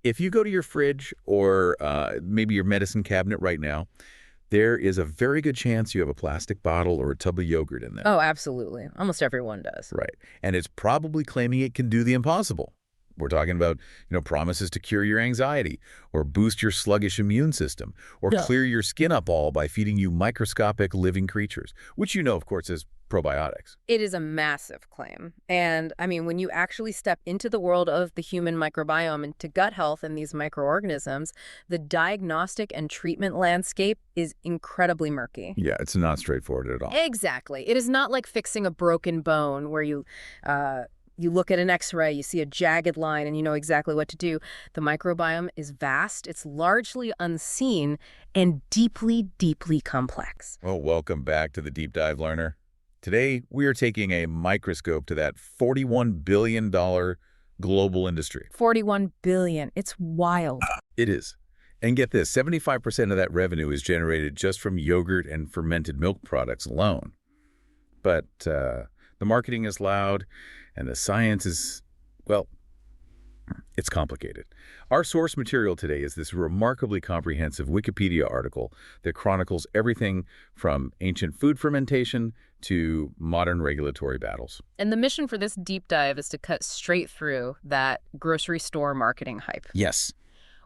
If you go to your fridge or maybe your medicine cabinet right now, there is a very good chance you have a plastic bottle or a tub of yogurt in there. Oh, absolutely. Almost everyone does. Right. And it's probably claiming it can do the impossible. We're talking about, promises to cure your anxiety or boost your sluggish immune system or Yeah. clear your skin up all by feeding you microscopic living creatures, which of course, is probiotics. It is a massive claim. And I mean, when you actually step into the world of the human microbiome, into gut health and these microorganisms, the diagnostic and treatment landscape is incredibly murky. Yeah, it's not straightforward at all. Exactly. It is not like fixing a broken bone where you look at an x-ray, you see a jagged line, and you know exactly what to do. The microbiome is vast, it's largely unseen, and deeply, deeply complex. Well, welcome back to the Deep Dive Learner. Today, we are taking a microscope to that $41 billion global industry. 41 billion. It's wild. It is. And get this, 75% of that revenue is generated just from yogurt and fermented milk products alone. But the marketing is loud, and the science is, well, it's complicated. Our source material today is this remarkably comprehensive Wikipedia article that chronicles everything from ancient food fermentation to modern regulatory battles. And the mission for this deep dive is to cut straight through that grocery store marketing hype. Yes.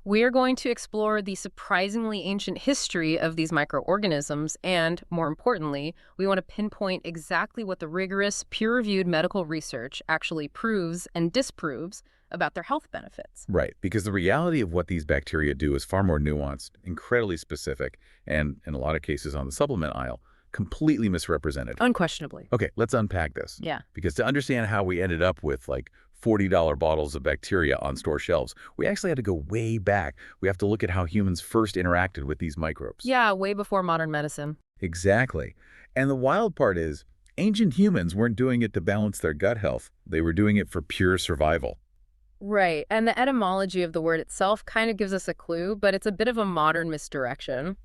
We are going to explore the surprisingly ancient history of these microorganisms, and more importantly, we want to pinpoint exactly what the rigorous, peer-reviewed medical research actually proves and disproves about their health benefits. Right, because the reality of what these bacteria do is far more nuanced, incredibly specific, and in a lot of cases on the supplement aisle, completely misrepresented. Unquestionably. Okay, let's unpack this. Yeah. Because to understand how we ended up with like $40 bottles of bacteria on store shelves, we actually had to go way back. We have to look at how humans first interacted with these microbes. Yeah, way before modern medicine. Exactly. And the wild part is, ancient humans weren't doing it to balance their gut health. They were doing it for pure survival. Right, and the etymology of the word itself kind of gives us a clue, but it's a bit of a modern misdirection.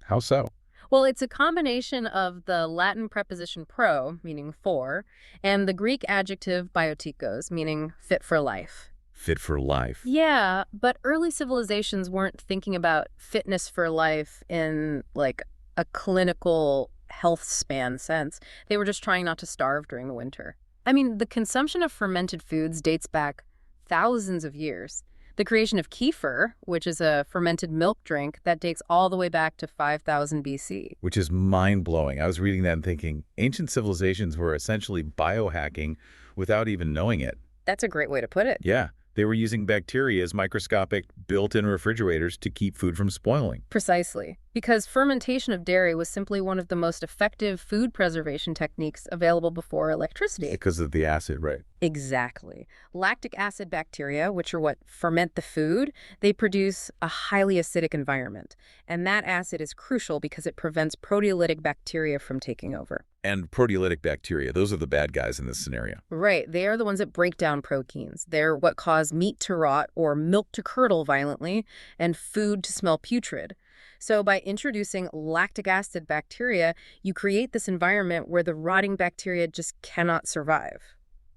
How so? Well, it's a combination of the Latin preposition pro, meaning for, and the Greek adjective biotikos, meaning fit for life. Fit for life. Yeah, but early civilizations weren't thinking about fitness for life in, like, a clinical health span sense. They were just trying not to starve during the winter. I mean, the consumption of fermented foods dates back thousands of years. The creation of kefir, which is a fermented milk drink, that dates all the way back to 5000 BC. Which is mind-blowing. I was reading that and thinking, ancient civilizations were essentially biohacking without even knowing it. That's a great way to put it. Yeah, they were using bacteria as microscopic built-in refrigerators to keep food from spoiling. Precisely. Because fermentation of dairy was simply one of the most effective food preservation techniques available before electricity. Because of the acid, right? Exactly. Lactic acid bacteria, which are what ferment the food, they produce a highly acidic environment. And that acid is crucial because it prevents proteolytic bacteria from taking over. And proteolytic bacteria, those are the bad guys in this scenario. Right. They are the ones that break down proteins. They're what cause meat to rot or milk to curdle violently and food to smell putrid. So by introducing lactic acid bacteria, you create this environment where the rotting bacteria just cannot survive.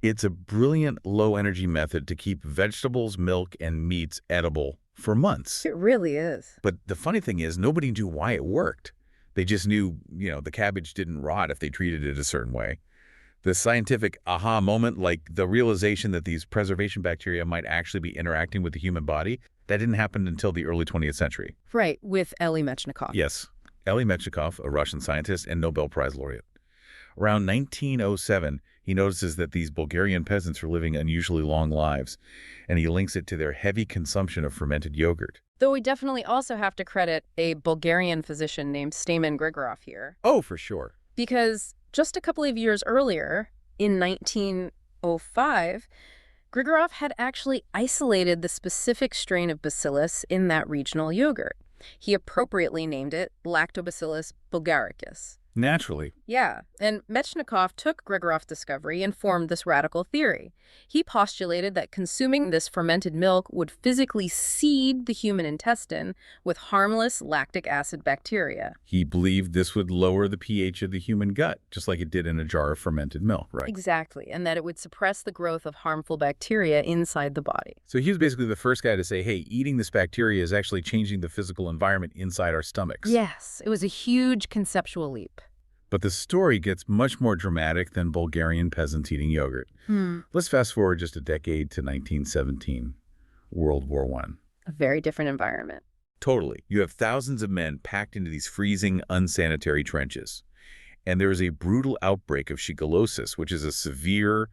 It's a brilliant low-energy method to keep vegetables, milk, and meats edible for months. It really is. But the funny thing is, nobody knew why it worked. They just knew, the cabbage didn't rot if they treated it a certain way. The scientific aha moment, like the realization that these preservation bacteria might actually be interacting with the human body, that didn't happen until the early 20th century. Right, with Elie Metchnikoff. Yes, Elie Metchnikoff, a Russian scientist and Nobel Prize laureate. Around 1907, he notices that these Bulgarian peasants are living unusually long lives, and he links it to their heavy consumption of fermented yogurt. Though we definitely also have to credit a Bulgarian physician named Stamen Grigorov here. Oh, for sure. Because just a couple of years earlier, in 1905, Grigorov had actually isolated the specific strain of bacillus in that regional yogurt. He appropriately named it Lactobacillus bulgaricus. Naturally. Yeah, and Mechnikov took Gregorov's discovery and formed this radical theory. He postulated that consuming this fermented milk would physically seed the human intestine with harmless lactic acid bacteria. He believed this would lower the pH of the human gut, just like it did in a jar of fermented milk, right? Exactly, and that it would suppress the growth of harmful bacteria inside the body. So he was basically the first guy to say, hey, eating this bacteria is actually changing the physical environment inside our stomachs. Yes, it was a huge conceptual leap. But the story gets much more dramatic than Bulgarian peasants eating yogurt. Let's fast forward just a decade to 1917, World War I. A very different environment. Totally. You have thousands of men packed into these freezing, unsanitary trenches. And there is a brutal outbreak of shigellosis, which is a severe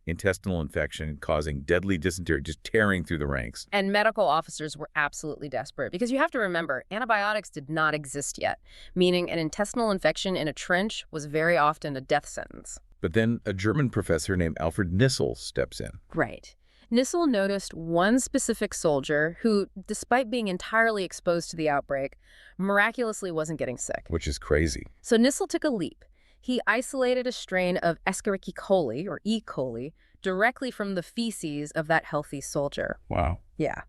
intestinal infection causing deadly dysentery, just tearing through the ranks. And medical officers were absolutely desperate because you have to remember, antibiotics did not exist yet, meaning an intestinal infection in a trench was very often a death sentence. But then a German professor named Alfred Nissl steps in. Right. Nissl noticed one specific soldier who, despite being entirely exposed to the outbreak, miraculously wasn't getting sick. Which is crazy. So Nissl took a leap. He isolated a strain of Escherichia coli, or E. coli, directly from the feces of that healthy soldier. Wow. Yeah.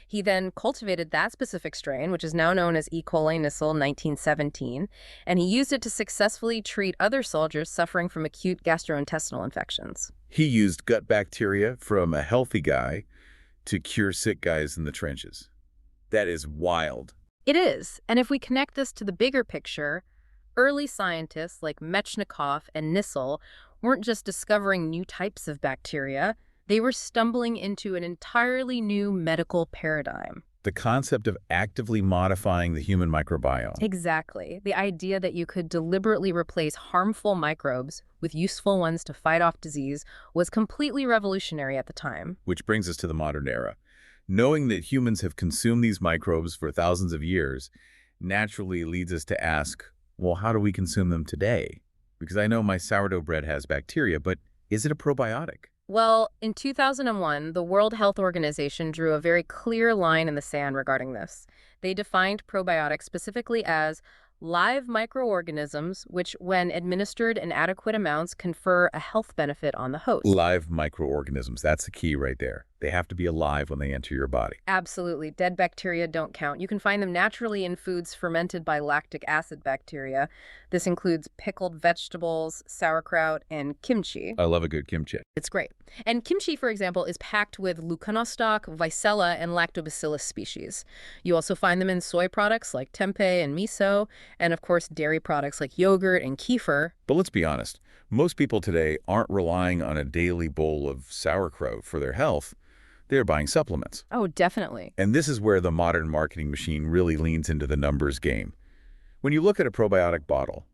He then cultivated that specific strain, which is now known as E. coli Nissl 1917, and he used it to successfully treat other soldiers suffering from acute gastrointestinal infections. He used gut bacteria from a healthy guy to cure sick guys in the trenches. That is wild. It is, and if we connect this to the bigger picture, early scientists like Mechnikov and Nissl weren't just discovering new types of bacteria, they were stumbling into an entirely new medical paradigm. The concept of actively modifying the human microbiome. Exactly. The idea that you could deliberately replace harmful microbes with useful ones to fight off disease was completely revolutionary at the time. Which brings us to the modern era. Knowing that humans have consumed these microbes for thousands of years naturally leads us to ask, well, how do we consume them today? Because I know my sourdough bread has bacteria, but is it a probiotic? Well, in 2001, the World Health Organization drew a very clear line in the sand regarding this. They defined probiotics specifically as live microorganisms which, when administered in adequate amounts, confer a health benefit on the host. Live microorganisms, that's the key right there. They have to be alive when they enter your body. Absolutely. Dead bacteria don't count. You can find them naturally in foods fermented by lactic acid bacteria. This includes pickled vegetables, sauerkraut, and kimchi. I love a good kimchi. It's great. And kimchi, for example, is packed with Leuconostoc, Vicella, and Lactobacillus species. You also find them in soy products like tempeh and miso, and of course dairy products like yogurt and kefir. But let's be honest, most people today aren't relying on a daily bowl of sauerkraut for their health. They're buying supplements. Oh, definitely. And this is where the modern marketing machine really leans into the numbers game. When you look at a probiotic bottle,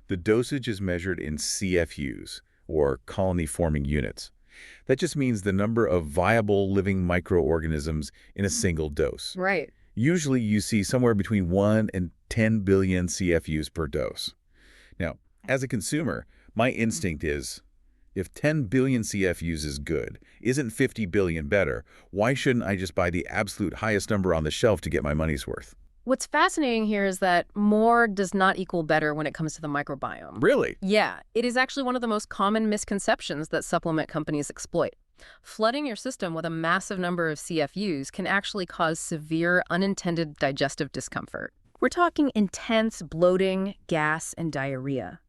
the dosage is measured in CFUs, or colony-forming units. That just means the number of viable living microorganisms in a single dose. Right. Usually you see somewhere between 1 and 10 billion CFUs per dose. Now, as a consumer, my instinct is, if 10 billion CFUs is good, isn't 50 billion better? Why shouldn't I just buy the absolute highest number on the shelf to get my money's worth? What's fascinating here is that more does not equal better when it comes to the microbiome. Really? Yeah, it is actually one of the most common misconceptions that supplement companies exploit. Flooding your system with a massive number of CFUs can actually cause severe unintended digestive discomfort. We're talking intense bloating, gas, and diarrhea.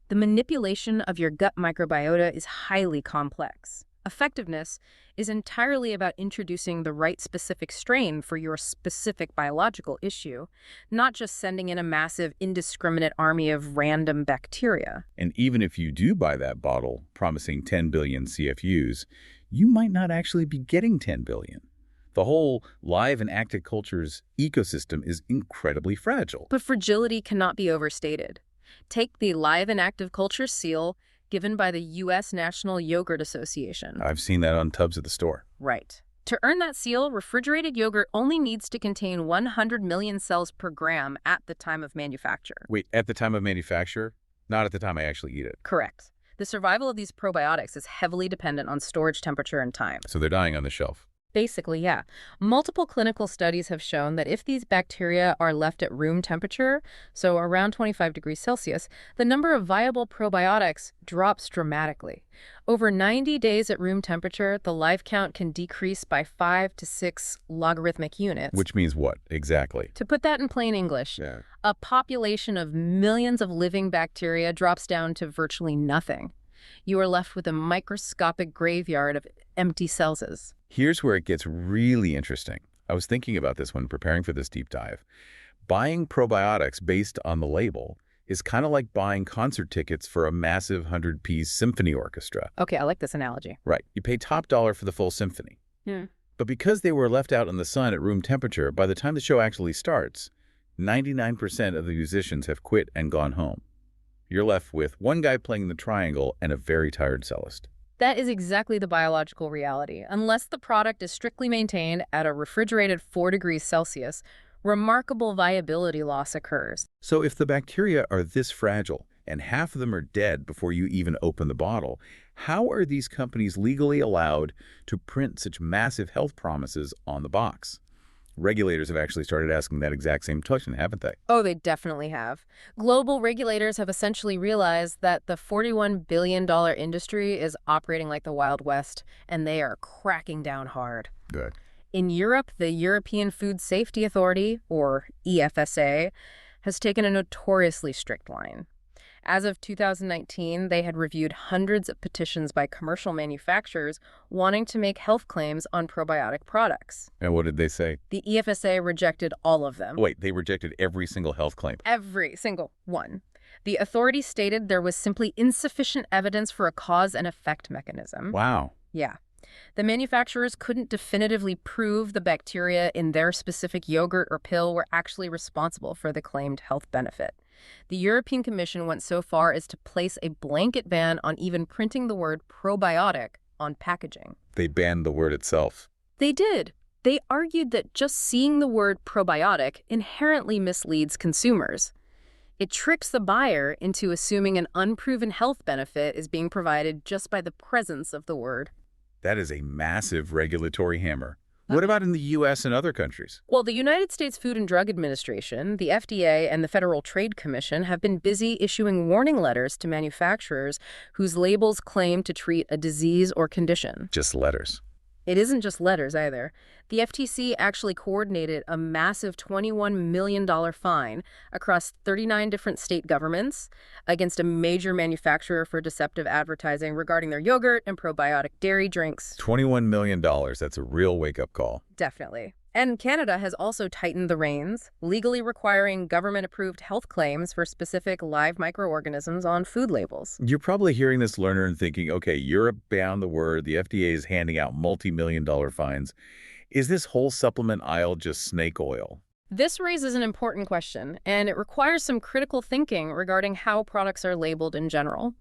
The manipulation of your gut microbiota is highly complex. Effectiveness is entirely about introducing the right specific strain for your specific biological issue, not just sending in a massive indiscriminate army of random bacteria. And even if you do buy that bottle promising 10 billion CFUs, you might not actually be getting 10 billion. The whole live and active culture's ecosystem is incredibly fragile. But fragility cannot be overstated. Take the Live and Active Culture seal given by the U.S. National Yogurt Association. I've seen that on tubs at the store. Right. To earn that seal, refrigerated yogurt only needs to contain 100 million cells per gram at the time of manufacture. Wait, at the time of manufacture? Not at the time I actually eat it. Correct. The survival of these probiotics is heavily dependent on storage temperature and time. So they're dying on the shelf. Basically, yeah. Multiple clinical studies have shown that if these bacteria are left at room temperature, so around 25 degrees Celsius, the number of viable probiotics drops dramatically. Over 90 days at room temperature, the live count can decrease by 5 to 6 logarithmic units. Which means what, exactly? To put that in plain English, Yeah. a population of millions of living bacteria drops down to virtually nothing. You are left with a microscopic graveyard of empty cells. Here's where it gets really interesting. I was thinking about this when preparing for this deep dive. Buying probiotics based on the label is kind of like buying concert tickets for a massive 100-piece symphony orchestra. Okay, I like this analogy. Right. You pay top dollar for the full symphony. Yeah. But because they were left out in the sun at room temperature, by the time the show actually starts, 99% of the musicians have quit and gone home. You're left with one guy playing the triangle and a very tired cellist. That is exactly the biological reality. Unless the product is strictly maintained at a refrigerated 4 degrees Celsius, remarkable viability loss occurs. So if the bacteria are this fragile and half of them are dead before you even open the bottle, how are these companies legally allowed to print such massive health promises on the box? Regulators have actually started asking that exact same question, haven't they? Oh, they definitely have. Global regulators have essentially realized that the $41 billion industry is operating like the Wild West, and they are cracking down hard. Good. In Europe, the European Food Safety Authority, or EFSA, has taken a notoriously strict line. As of 2019, they had reviewed hundreds of petitions by commercial manufacturers wanting to make health claims on probiotic products. And what did they say? The EFSA rejected all of them. Wait, they rejected every single health claim? Every single one. The authority stated there was simply insufficient evidence for a cause and effect mechanism. Wow. Yeah. The manufacturers couldn't definitively prove the bacteria in their specific yogurt or pill were actually responsible for the claimed health benefit. The European Commission went so far as to place a blanket ban on even printing the word probiotic on packaging. They banned the word itself. They did. They argued that just seeing the word probiotic inherently misleads consumers. It tricks the buyer into assuming an unproven health benefit is being provided just by the presence of the word. That is a massive regulatory hammer. What about in the U.S. and other countries? Well, the United States Food and Drug Administration, the FDA, and the Federal Trade Commission have been busy issuing warning letters to manufacturers whose labels claim to treat a disease or condition. Just letters. It isn't just letters either. The FTC actually coordinated a massive $21 million fine across 39 different state governments against a major manufacturer for deceptive advertising regarding their yogurt and probiotic dairy drinks. $21 million. That's a real wake-up call. Definitely. And Canada has also tightened the reins, legally requiring government-approved health claims for specific live microorganisms on food labels. You're probably hearing this, learner, and thinking, okay, Europe banned the word, the FDA is handing out multi-million-dollar fines. Is this whole supplement aisle just snake oil? This raises an important question, and it requires some critical thinking regarding how products are labeled in general.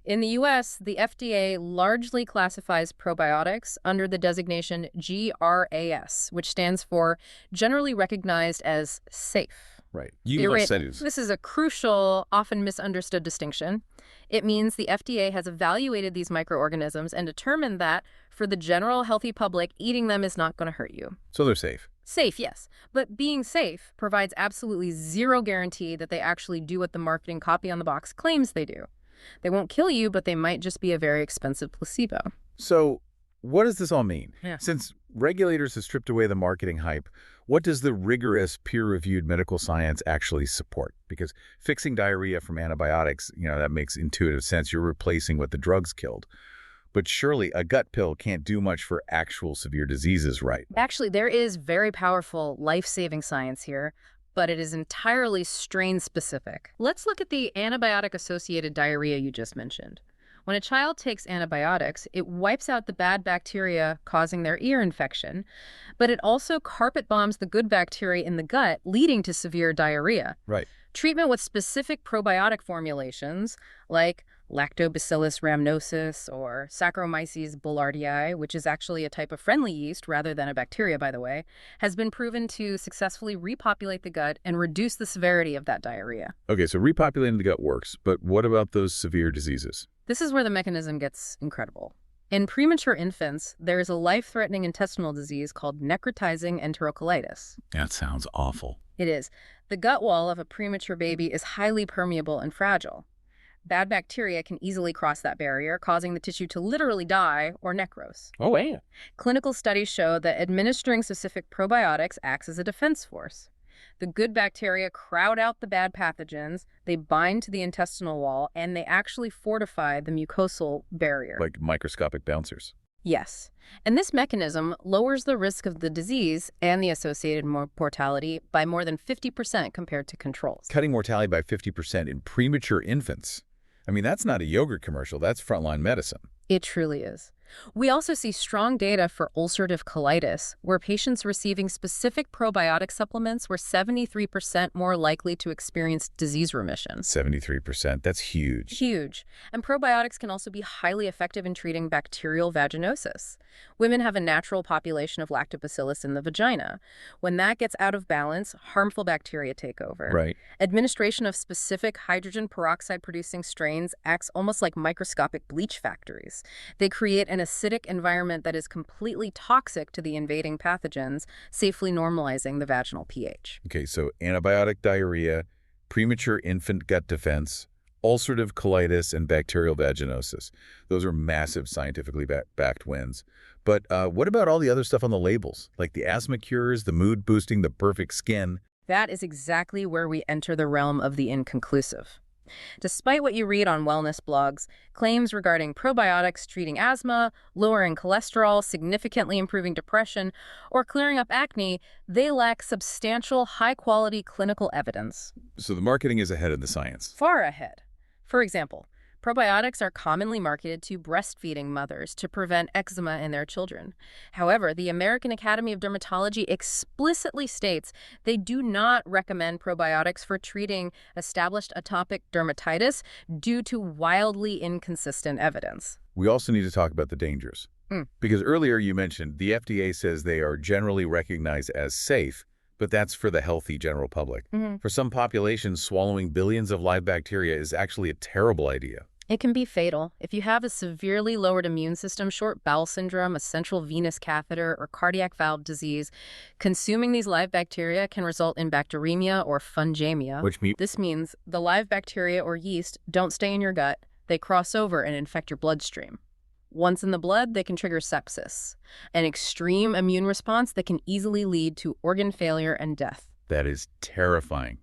In the U.S., the FDA largely classifies probiotics under the designation GRAS, which stands for Generally Recognized as Safe. Right. This is a crucial, often misunderstood distinction. It means the FDA has evaluated these microorganisms and determined that, for the general healthy public, eating them is not going to hurt you. So they're safe. Safe, yes. But being safe provides absolutely zero guarantee that they actually do what the marketing copy on the box claims they do. They won't kill you, but they might just be a very expensive placebo. So what does this all mean? Yeah. Since regulators have stripped away the marketing hype, what does the rigorous peer-reviewed medical science actually support? Because fixing diarrhea from antibiotics, that makes intuitive sense. You're replacing what the drugs killed. But surely a gut pill can't do much for actual severe diseases, right? Actually, there is very powerful life-saving science here, but it is entirely strain-specific. Let's look at the antibiotic-associated diarrhea you just mentioned. When a child takes antibiotics, it wipes out the bad bacteria causing their ear infection, but it also carpet bombs the good bacteria in the gut, leading to severe diarrhea. Right. Treatment with specific probiotic formulations, like Lactobacillus rhamnosus or Saccharomyces boulardii, which is actually a type of friendly yeast rather than a bacteria, by the way, has been proven to successfully repopulate the gut and reduce the severity of that diarrhea. Okay, so repopulating the gut works, but what about those severe diseases? This is where the mechanism gets incredible. In premature infants, there is a life-threatening intestinal disease called necrotizing enterocolitis. That sounds awful. It is. The gut wall of a premature baby is highly permeable and fragile. Bad bacteria can easily cross that barrier, causing the tissue to literally die or necrose. Oh, yeah. Clinical studies show that administering specific probiotics acts as a defense force. The good bacteria crowd out the bad pathogens, they bind to the intestinal wall, and they actually fortify the mucosal barrier. Like microscopic bouncers. Yes. And this mechanism lowers the risk of the disease and the associated mortality by more than 50% compared to controls. Cutting mortality by 50% in premature infants. I mean, that's not a yogurt commercial. That's frontline medicine. It truly is. We also see strong data for ulcerative colitis, where patients receiving specific probiotic supplements were 73% more likely to experience disease remission. 73%. That's huge. Huge. And probiotics can also be highly effective in treating bacterial vaginosis. Women have a natural population of lactobacillus in the vagina. When that gets out of balance, harmful bacteria take over. Right. Administration of specific hydrogen peroxide-producing strains acts almost like microscopic bleach factories. They create an acidic environment that is completely toxic to the invading pathogens, safely normalizing the vaginal pH. Okay, so antibiotic diarrhea, premature infant gut defense, ulcerative colitis, and bacterial vaginosis. Those are massive scientifically backed wins. But what about all the other stuff on the labels, like the asthma cures, the mood boosting, the perfect skin? That is exactly where we enter the realm of the inconclusive. Despite what you read on wellness blogs, claims regarding probiotics treating asthma, lowering cholesterol, significantly improving depression, or clearing up acne, they lack substantial, high-quality clinical evidence. So the marketing is ahead of the science. Far ahead. For example, probiotics are commonly marketed to breastfeeding mothers to prevent eczema in their children. However, the American Academy of Dermatology explicitly states they do not recommend probiotics for treating established atopic dermatitis due to wildly inconsistent evidence. We also need to talk about the dangers. Because earlier you mentioned the FDA says they are generally recognized as safe, but that's for the healthy general public. For some populations, swallowing billions of live bacteria is actually a terrible idea. It can be fatal. If you have a severely lowered immune system, short bowel syndrome, a central venous catheter, or cardiac valve disease, consuming these live bacteria can result in bacteremia or fungemia. This means the live bacteria or yeast don't stay in your gut. They cross over and infect your bloodstream. Once in the blood, they can trigger sepsis, an extreme immune response that can easily lead to organ failure and death. That is terrifying.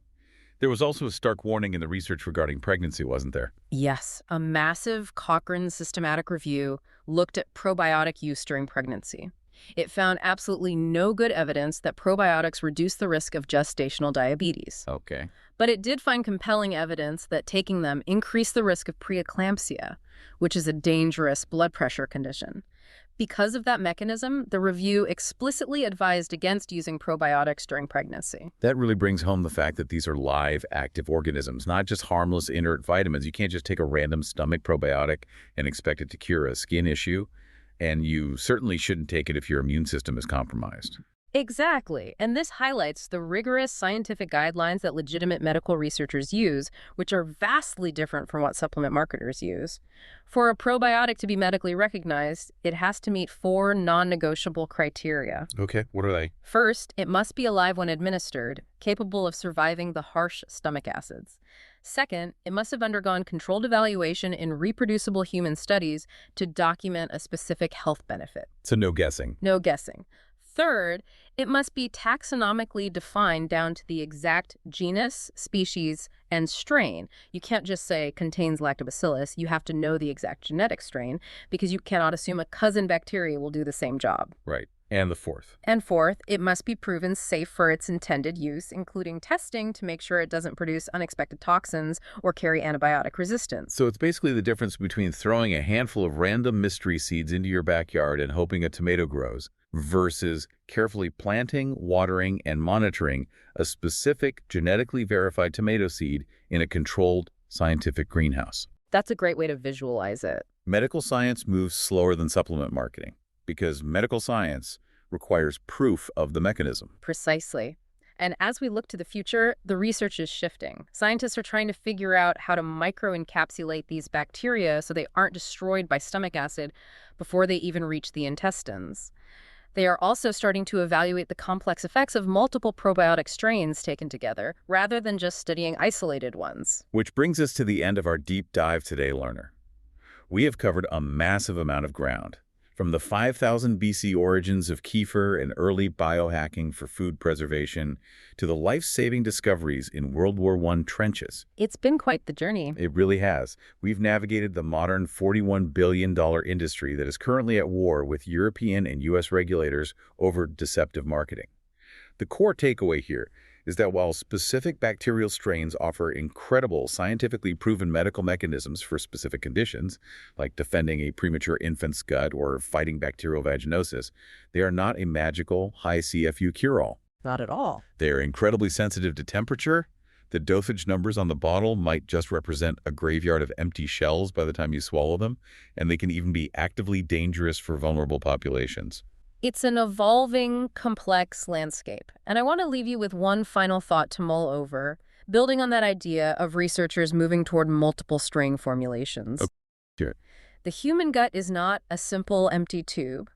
There was also a stark warning in the research regarding pregnancy, wasn't there? Yes, a massive Cochrane systematic review looked at probiotic use during pregnancy. It found absolutely no good evidence that probiotics reduce the risk of gestational diabetes. Okay. But it did find compelling evidence that taking them increased the risk of preeclampsia, which is a dangerous blood pressure condition. Because of that mechanism, the review explicitly advised against using probiotics during pregnancy. That really brings home the fact that these are live, active organisms, not just harmless inert vitamins. You can't just take a random stomach probiotic and expect it to cure a skin issue. And you certainly shouldn't take it if your immune system is compromised. Exactly. And this highlights the rigorous scientific guidelines that legitimate medical researchers use, which are vastly different from what supplement marketers use. For a probiotic to be medically recognized, it has to meet 4 non-negotiable criteria. Okay, what are they? First, it must be alive when administered, capable of surviving the harsh stomach acids. Second, it must have undergone controlled evaluation in reproducible human studies to document a specific health benefit. So no guessing. No guessing. Third, it must be taxonomically defined down to the exact genus, species, and strain. You can't just say contains lactobacillus. You have to know the exact genetic strain because you cannot assume a cousin bacteria will do the same job. Right. And the fourth. And fourth, it must be proven safe for its intended use, including testing to make sure it doesn't produce unexpected toxins or carry antibiotic resistance. So it's basically the difference between throwing a handful of random mystery seeds into your backyard and hoping a tomato grows versus carefully planting, watering, and monitoring a specific genetically verified tomato seed in a controlled scientific greenhouse. That's a great way to visualize it. Medical science moves slower than supplement marketing because medical science requires proof of the mechanism. Precisely. And as we look to the future, the research is shifting. Scientists are trying to figure out how to microencapsulate these bacteria so they aren't destroyed by stomach acid before they even reach the intestines. They are also starting to evaluate the complex effects of multiple probiotic strains taken together, rather than just studying isolated ones. Which brings us to the end of our deep dive today, learner. We have covered a massive amount of ground, from the 5000 BC origins of kefir and early biohacking for food preservation to the life-saving discoveries in World War I trenches. It's been quite the journey. It really has. We've navigated the modern $41 billion industry that is currently at war with European and U.S. regulators over deceptive marketing. The core takeaway here is that while specific bacterial strains offer incredible scientifically proven medical mechanisms for specific conditions, like defending a premature infant's gut or fighting bacterial vaginosis, they are not a magical, high CFU cure-all. Not at all. They are incredibly sensitive to temperature. The dosage numbers on the bottle might just represent a graveyard of empty shells by the time you swallow them, and they can even be actively dangerous for vulnerable populations. It's an evolving, complex landscape. And I want to leave you with one final thought to mull over, building on that idea of researchers moving toward multiple strain formulations. Okay, sure. The human gut is not a simple empty tube.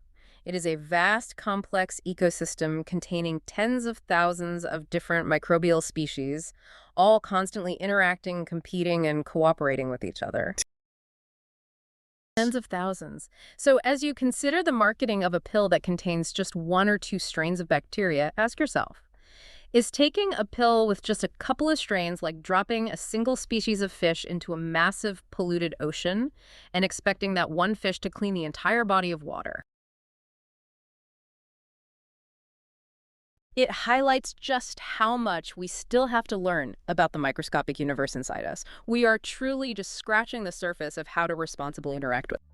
It is a vast, complex ecosystem containing tens of thousands of different microbial species, all constantly interacting, competing, and cooperating with each other. Tens of thousands. So as you consider the marketing of a pill that contains just one or two strains of bacteria, ask yourself, is taking a pill with just a couple of strains like dropping a single species of fish into a massive polluted ocean and expecting that one fish to clean the entire body of water? It highlights just how much we still have to learn about the microscopic universe inside us. We are truly just scratching the surface of how to responsibly interact with it.